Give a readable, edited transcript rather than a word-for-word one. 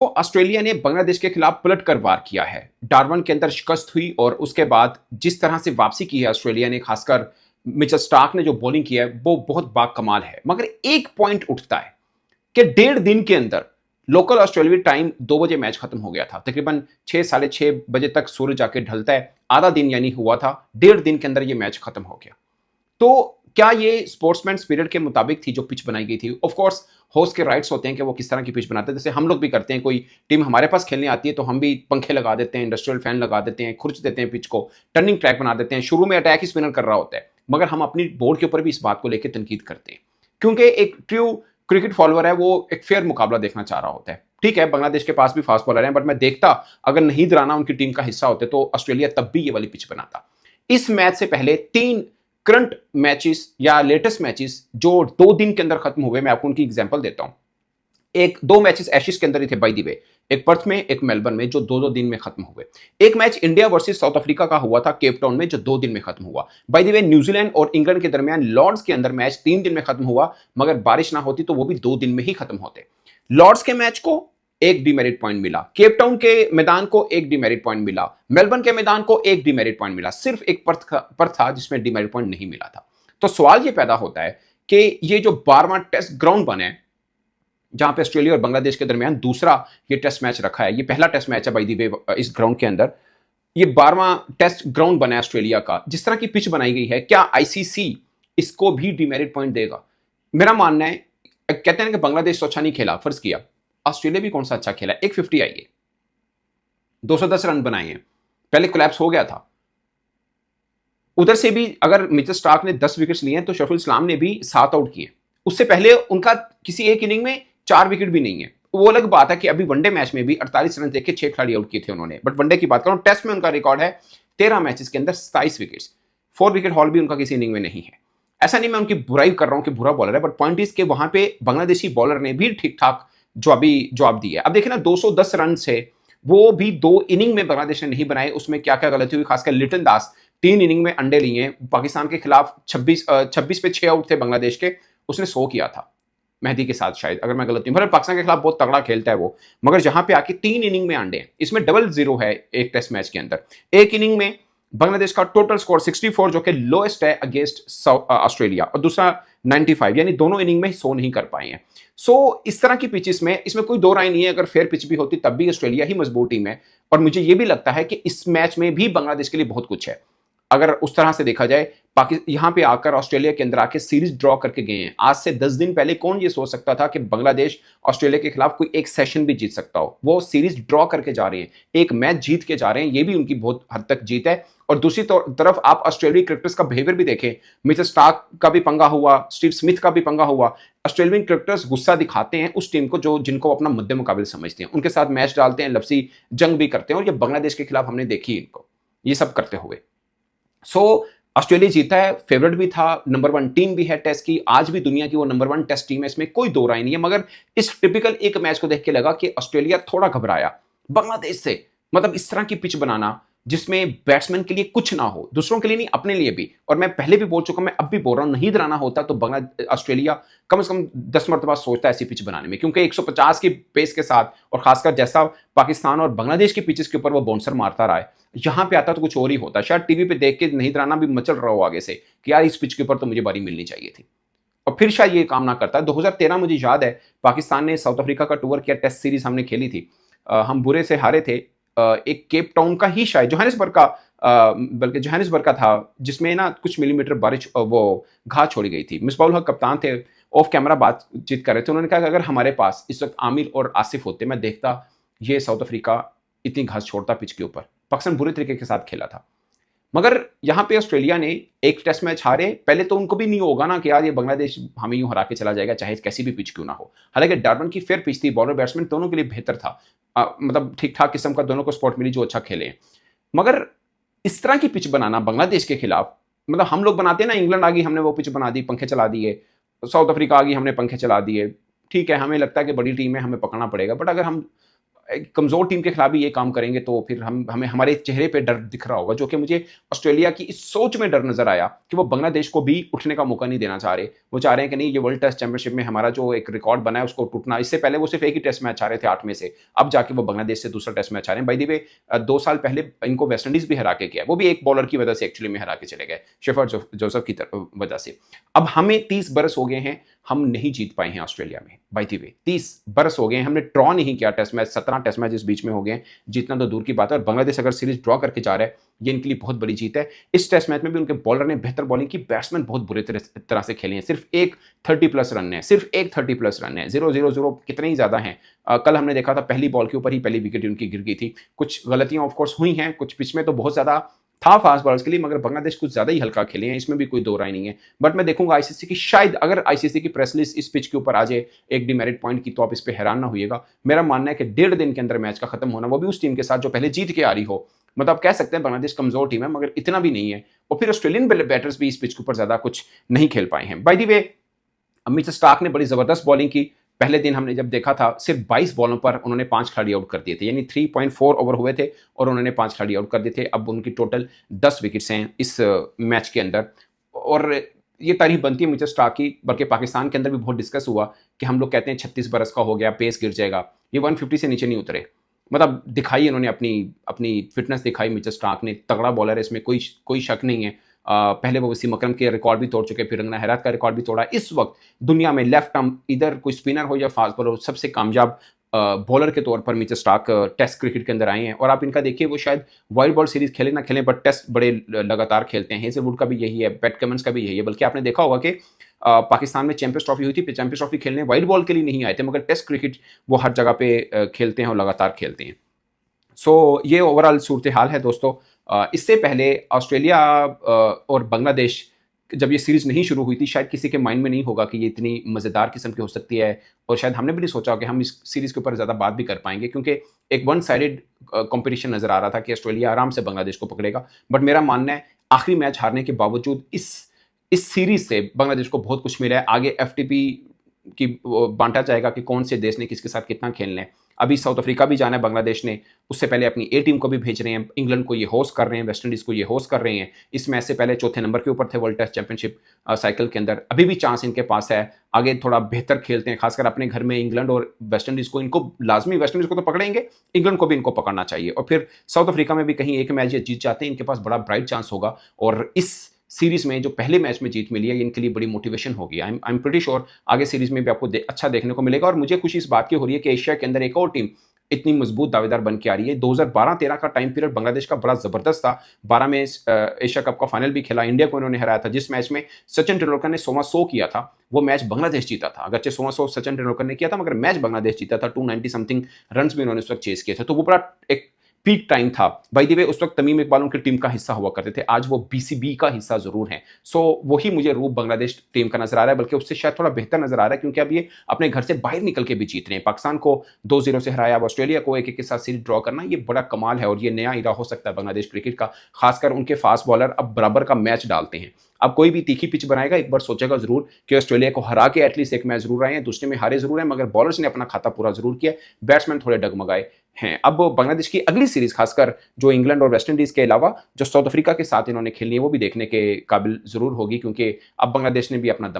तो ऑस्ट्रेलिया ने बांग्लादेश के खिलाफ पलट कर वार किया है। डार्बन के अंदर शिकस्त हुई और उसके बाद जिस तरह से वापसी की है ऑस्ट्रेलिया ने, खासकर मिचेल स्टार्क ने जो बॉलिंग की है वो बहुत बाकमाल है। मगर एक पॉइंट उठता है कि 1.5 दिन के अंदर लोकल ऑस्ट्रेलियाई टाइम 2 बजे मैच खत्म हो गया था। तकरीबन 6 साढ़े 6 बजे तक सूरज जाके ढलता है, आधा दिन यानी हुआ था, 1.5 दिन के अंदर ये मैच खत्म हो गया। तो क्या ये स्पोर्ट्समैन स्पिरिट के मुताबिक थी जो पिच बनाई गई थी? ऑफ कोर्स होस्ट के राइट्स होते हैं कि वो किस तरह की पिच बनाते हैं। जैसे हम लोग भी करते हैं, कोई टीम हमारे पास खेलने आती है तो हम भी पंखे लगा देते हैं, इंडस्ट्रियल फैन लगा देते हैं, खुरच देते हैं पिच को, टर्निंग ट्रैक बना देते हैं। शुरू में अटैक ही स्पिनर कर रहा होता है, मगर हम अपनी बोर्ड के ऊपर भी इस बात को लेकर तनकीद करते हैं, क्योंकि एक ट्रू क्रिकेट फॉलोअर है, वो एक फेयर मुकाबला देखना चाह रहा होता है। ठीक है, बांग्लादेश के पास भी फास्ट बॉलर हैं, बट मैं देखता अगर नाहीद राना उनकी टीम का हिस्सा होते तो ऑस्ट्रेलिया तब भी ये वाली पिच बनाता। इस मैच से पहले 3 करंट मैचेस या लेटेस्ट मैचेस जो 2 दिन के अंदर खत्म हुए, मैं आपको उनकी एग्जांपल देता हूं। एक 2 मैचेस एशिस के अंदर ही थे बाय द वे, एक पर्थ में एक मेलबर्न में, जो 2-2 दिन में खत्म हुए। एक match India versus south Africa का हुआ था केप टाउन में, जो 2 दिन में खत्म हुआ। बाय द वे न्यूजीलैंड और इंग्लैंड के दरमियान लॉर्ड्स के अंदर मैच 3 दिन में खत्म हुआ, मगर बारिश ना होती तो वो भी 2 दिन में ही खत्म होते। लॉर्ड्स के मैच को एक डीमेरिट पॉइंट मिला, केप टाउन के मैदान को एक डीमेरिट पॉइंट मिला, मेलबर्न के मैदान को एक डीमेरिट पॉइंट मिला। सिर्फ एक पर्थ था जिसमें डीमेरिट पॉइंट नहीं मिला था। तो सवाल ये पैदा होता है कि ये जो 12वां टेस्ट ग्राउंड बने, जहां पे ऑस्ट्रेलिया और बांग्लादेश के दरमियान दूसरा ये टेस्ट मैच रखा है, ये पहला टेस्ट मैच है बाय द वे इस ग्राउंड के अंदर, ये 12वां टेस्ट ग्राउंड बना है ऑस्ट्रेलिया का, जिस तरह की पिच बनाई गई है, क्या आईसीसी इसको भी डीमेरिट पॉइंट देगा? मेरा मानना है, कहते हैं कि बांग्लादेश तो अच्छा नहीं खेला, फर्ज किया, ऑस्ट्रेलिया भी कौन सा अच्छा खेला? 150 आई है, 210 रन बनाए हैं, पहले कोलैप्स हो गया था। उधर से भी अगर मिचेल स्टार्क ने 10 विकेट्स लिए हैं तो शफील इस्लाम ने भी 7 आउट किए। उससे पहले उनका किसी एक इनिंग में 4 विकेट भी नहीं है। वो अलग बात है कि अभी वनडे मैच में भी 48 रन देके 6 खिलाड़ी आउट किए थे उन्होंने, बट वनडे की बात करूं, टेस्ट में उनका रिकॉर्ड है 13 मैचेस के अंदर 27 विकेट्स, 4 विकेट हॉल भी उनका किसी इनिंग में नहीं है। ऐसा नहीं मैं उनकी बुराई कर रहा हूं कि बुरा बॉलर है, बट पॉइंट इज के वहां पे बांग्लादेशी बॉलर ने भी ठीक ठाक जवाब दिया। अब देखिए ना, 210 रन से वो भी 2 इनिंग में बांग्लादेश ने नहीं बनाए, उसमें क्या क्या गलती हुई, खासकर लिटन दास 3 इनिंग में अंडे लिए। पाकिस्तान के खिलाफ 26 पे 6 आउट थे बांग्लादेश के, उसने 100 किया था मेहदी के साथ, शायद अगर मैं गलत नहीं, पाकिस्तान के खिलाफ बहुत तगड़ा खेलता है वो, मगर जहां पे आके 3 इनिंग में अंडे हैं, इसमें डबल जीरो है एक टेस्ट मैच के अंदर। एक इनिंग में बांग्लादेश का टोटल स्कोर 64 जो कि लोएस्ट है अगेंस्ट ऑस्ट्रेलिया, और दूसरा 95, यानी दोनों इनिंग में 100 नहीं कर पाए हैं। सो इस तरह की पिचेस में इसमें कोई दो राय नहीं है, अगर फेयर पिच भी होती तब भी ऑस्ट्रेलिया ही मजबूत टीम है। और मुझे यह भी लगता है कि इस मैच में भी बांग्लादेश के लिए बहुत कुछ है। अगर उस तरह से देखा जाए, यहां पे आकर ऑस्ट्रेलिया के अंदर आके सीरीज ड्रॉ करके गए हैं। आज से 10 दिन पहले कौन ये सोच सकता था कि बांग्लादेश ऑस्ट्रेलिया के खिलाफ कोई एक सेशन भी जीत सकता हो? वो सीरीज ड्रॉ करके जा रहे हैं, एक मैच जीत के जा रहे हैं, ये भी उनकी बहुत हद तक जीत है। और दूसरी तरफ आप ऑस्ट्रेलियाई क्रिकेटर्स का बिहेवियर भी देखें, मिचेल स्टार्क का भी पंगा हुआ, स्टीव स्मिथ का भी पंगा हुआ। ऑस्ट्रेलियन क्रिकेटर्स गुस्सा दिखाते हैं उस टीम को जो जिनको अपना मद्दे मुकाबले समझते हैं, उनके साथ मैच डालते हैं, लफ्जी जंग भी करते हैं, और ये बांग्लादेश के खिलाफ हमने देखी इनको ये सब करते हुए। सो ऑस्ट्रेलिया जीता है, फेवरेट भी था, नंबर 1 टीम भी है टेस्ट की, आज भी दुनिया की वो नंबर 1 टेस्ट टीम है, इसमें कोई दो राय नहीं है। मगर इस टिपिकल एक मैच को देख के लगा कि ऑस्ट्रेलिया थोड़ा घबराया बांग्लादेश से। मतलब इस तरह की पिच बनाना जिसमें बैट्समैन के लिए कुछ ना हो, दूसरों के लिए नहीं, अपने लिए भी। और मैं पहले भी बोल चुका, मैं अब भी बोल रहा हूं, नहीं राना होता तो ऑस्ट्रेलिया कम से कम 10 मरतबा सोचता है ऐसी पिच बनाने में, क्योंकि 150 की पेस के साथ, और खासकर जैसा पाकिस्तान और बांग्लादेश की पिचेस के ऊपर वो बाउंसर मारता रहा है, यहां पे आता तो कुछ और ही होता। शायद टीवी पे देख के नहीं राना भी मचल रहा हो आगे से कि यार इस पिच के ऊपर तो मुझे बारी मिलनी चाहिए थी, और फिर शायद ये काम ना करता। 2013 मुझे याद है, पाकिस्तान ने साउथ अफ्रीका का टूर किया, टेस्ट सीरीज हमने खेली थी, हम बुरे से हारे थे। एक केप टाउन का ही, शायद जोहानिसबर्ग का, बल्कि जोहानिसबर्ग का था, जिसमें ना कुछ मिलीमीटर बारिश वो घास छोड़ी गई थी। मिसबाउल हक कप्तान थे, ऑफ कैमरा बातचीत कर रहे थे, उन्होंने कहा कि अगर हमारे पास इस वक्त आमिर और आसिफ होते, मैं देखता ये साउथ अफ्रीका इतनी घास छोड़ता पिच के ऊपर। पाकिस्तान बुरे तरीके के साथ खेला था, मगर यहां पे ऑस्ट्रेलिया ने एक टेस्ट मैच हारे। पहले तो उनको भी नहीं होगा ना कि यार ये बांग्लादेश हमें यूं हरा के चला जाएगा, चाहे कैसी भी पिच क्यों ना हो। हालांकि डार्बन की फेयर पिच थी, बॉलर बैट्समैन दोनों के लिए बेहतर था, मतलब ठीक ठाक किस्म का दोनों को स्पॉट मिली जो अच्छा खेले। मगर इस तरह की पिच बनाना बांग्लादेश के खिलाफ, मतलब हम लोग बनाते हैं ना, इंग्लैंड आ गई हमने वो पिच बना दी, पंखे चला दिए, साउथ अफ्रीका आ गई हमने पंखे चला दिए, ठीक है, हमें लगता है कि बड़ी टीम है हमें पकड़ना पड़ेगा। बट अगर हम एक कमज़ोर टीम के खिलाफ भी ये काम करेंगे तो फिर हमें हमारे चेहरे पे डर दिख रहा होगा, जो कि मुझे ऑस्ट्रेलिया की इस सोच में डर नज़र आया कि वो बांग्लादेश को भी उठने का मौका नहीं देना चाह रहे। वो चाह रहे हैं कि नहीं, ये वर्ल्ड टेस्ट चैंपियनशिप में हमारा जो एक रिकॉर्ड बना है उसको टूटना। इससे पहले वो सिर्फ एक ही टेस्ट मैच आ रहे थे 8 में से, अब जाके वो बांग्लादेश से दूसरा टेस्ट मैच आ रहे हैं। बाय द वे 2 साल पहले इनको वेस्ट इंडीज भी हरा के गया, वो भी एक बॉलर की वजह से एक्चुअली में हरा के चले गए, शेफर जोसेफ की वजह से। अब हमें 30 बरस हो गए हैं, हम नहीं जीत पाए हैं ऑस्ट्रेलिया में। बाय द वे 30 बरस हो गए हैं, हमने ड्रॉ नहीं किया टेस्ट मैच, 17 टेस्ट मैच इस बीच में हो गए हैं, जीतना तो दूर की बात है। और बांग्लादेश अगर सीरीज ड्रॉ करके जा रहा है, ये इनके लिए बहुत बड़ी जीत है। इस टेस्ट मैच में भी उनके बॉलर ने बेहतर बॉलिंग की, बैट्समैन बहुत बुरी तरह से खेले हैं। सिर्फ एक 30+ रन है, सिर्फ एक 30+ रन है, 0-0-0 कितने ही ज्यादा हैं। कल हमने देखा था पहली बॉल के ऊपर ही पहली विकेट उनकी गिर गई थी। कुछ गलतियां ऑफकोर्स हुई हैं, कुछ पिच में तो बहुत ज्यादा था फास्ट बॉलर्स के लिए, मगर बांग्लादेश कुछ ज्यादा ही हल्का खेले हैं, इसमें भी कोई दो राय नहीं है। बट मैं देखूंगा आईसीसी की, शायद अगर आईसीसी की प्रेस लिस्ट इस पिच के ऊपर आ जाए एक डिमेरिट पॉइंट की, तो आप इस पे हैरान ना होइएगा। मेरा मानना है कि 1.5 दिन के अंदर मैच का खत्म होना, वो भी उस टीम के साथ जो पहले जीत के आ रही हो। मतलब आप कह सकते हैं बांग्लादेश कमजोर टीम है, मगर इतना भी नहीं है। और फिर ऑस्ट्रेलियन बैटर्स भी इस पिच के ऊपर ज्यादा कुछ नहीं खेल पाए हैं। By the way Mitchell Starc ने बड़ी जबरदस्त बॉलिंग की। पहले दिन हमने जब देखा था, सिर्फ 22 बॉलों पर उन्होंने 5 खिलाड़ी आउट कर दिए थे, यानी 3.4 ओवर हुए थे और उन्होंने 5 खिलाड़ी आउट कर दिए थे। अब उनकी टोटल 10 विकेट्स हैं इस मैच के अंदर। और ये तारीफ बनती है मिचेल स्टार्क की, बल्कि पाकिस्तान के अंदर भी बहुत डिस्कस हुआ कि हम लोग कहते हैं 36 बरस का हो गया, पेस गिर जाएगा। ये 150 से नीचे नहीं उतरे। मतलब दिखाई इन्होंने अपनी फिटनेस दिखाई। मिचेल स्टार्क ने तगड़ा बॉलर है, इसमें कोई शक नहीं है। पहले वो वसीम अकरम के रिकॉर्ड भी तोड़ चुके, फिर रंगना हैरात का रिकॉर्ड भी तोड़ा। इस वक्त दुनिया में लेफ्ट आर्म, इधर कोई स्पिनर हो या फास्ट बॉलर, सबसे कामयाब बॉलर के तौर पर मिचेल स्टार्क टेस्ट क्रिकेट के अंदर आए हैं। और आप इनका देखिए, वो शायद वाइट बॉल सीरीज खेले ना खेलें, बट टेस्ट बड़े लगातार खेलते हैं। हेजलवुड का भी यही है, पैट कमिंस का भी यही है। बल्कि आपने देखा होगा कि पाकिस्तान में चैंपियंस ट्रॉफी हुई थी, चैंपियंस ट्रॉफी खेलने वाइट बॉल के लिए नहीं आए थे, मगर टेस्ट क्रिकेट वो हर जगह पे खेलते हैं और लगातार खेलते हैं। सो ये ओवरऑल सूरत हाल है दोस्तों। इससे पहले ऑस्ट्रेलिया और बांग्लादेश, जब ये सीरीज नहीं शुरू हुई थी, शायद किसी के माइंड में नहीं होगा कि ये इतनी मज़ेदार किस्म की हो सकती है। और शायद हमने भी नहीं सोचा कि हम इस सीरीज के ऊपर ज़्यादा बात भी कर पाएंगे, क्योंकि एक वन साइडेड कंपटीशन नज़र आ रहा था कि ऑस्ट्रेलिया आराम से बांग्लादेश को पकड़ेगा। बट मेरा मानना है आखिरी मैच हारने के बावजूद इस सीरीज से बांग्लादेश को बहुत कुछ मिला है। आगे एफटीपी की बांटा जाएगा कि कौन से देश ने किसके साथ कितना खेलना है। अभी साउथ अफ्रीका भी जाना है बांग्लादेश ने, उससे पहले अपनी ए टीम को भी भेज रहे हैं। इंग्लैंड को ये होस्ट कर रहे हैं, वेस्ट इंडीज को ये होस्ट कर रहे हैं। इस मैच से पहले चौथे नंबर के ऊपर थे वर्ल्ड टेस्ट चैंपियनशिप साइकिल के अंदर। अभी भी चांस इनके पास है, आगे थोड़ा बेहतर खेलते हैं, खासकर अपने घर में इंग्लैंड और वेस्ट इंडीज को। इनको लाजमी, वेस्ट इंडीज को तो पकड़ेंगे, इंग्लैंड को भी इनको पकड़ना चाहिए। और फिर साउथ अफ्रीका में भी कहीं एक मैच ये जीत जाते हैं, इनके पास बड़ा ब्राइट चांस होगा। और इस सीरीज में जो पहले मैच में जीत मिली है, इनके लिए बड़ी मोटिवेशन होगी। आई एम प्रीटी श्योर आगे सीरीज में भी आपको अच्छा देखने को मिलेगा। और मुझे खुशी इस बात की हो रही है कि एशिया के अंदर एक और टीम इतनी मजबूत दावेदार बन के आ रही है। 2012-13 का टाइम पीरियड बांग्लादेश का बड़ा जबरदस्त था। 12 में एशिया कप का फाइनल भी खेला, इंडिया को इन्होंने हराया था, जिस मैच में सचिन तेंदुलकर ने 100 किया था। वो मैच बांग्लादेश जीता था। अगरचे 100 सचिन तेंदुलकर ने किया था, मगर मैच बांग्लादेश जीता था। 290 समथिंग रन भी उन्होंने उस वक्त चेस किए थे। तो वो बड़ा एक पीक टाइम था। बाय द वे उस वक्त तमीम इकबाल उनकी टीम का हिस्सा हुआ करते थे, आज वो बीसीबी का हिस्सा जरूर है। सो वही मुझे रूप बांग्लादेश टीम का नजर आ रहा है, बल्कि उससे शायद थोड़ा बेहतर नजर आ रहा है, क्योंकि अब ये अपने घर से बाहर निकल के भी जीत रहे हैं। पाकिस्तान को 2-0 से हराया, अब ऑस्ट्रेलिया को 1-1 के साथ सीरीज ड्रॉ करना, ये बड़ा कमाल है। और ये नया इरा हो सकता है बांग्लादेश क्रिकेट का। खासकर उनके फास्ट बॉलर अब बराबर का मैच डालते हैं। अब कोई भी तीखी पिच बनाएगा, एक बार सोचेगा जरूर कि ऑस्ट्रेलिया को हरा के एटलीस्ट एक मैच जरूर आए हैं, दूसरे में हारे जरूर हैं, मगर बॉलर्स ने अपना खाता पूरा जरूर किया, बैट्समैन थोड़े डगमगाए हैं। अब बांग्लादेश की अगली सीरीज, खासकर जो इंग्लैंड और वेस्ट इंडीज के अलावा जो साउथ अफ्रीका के साथ इन्होंने खेलनी है, वो भी देखने के काबिल जरूर होगी, क्योंकि अब बांग्लादेश ने भी अपना दम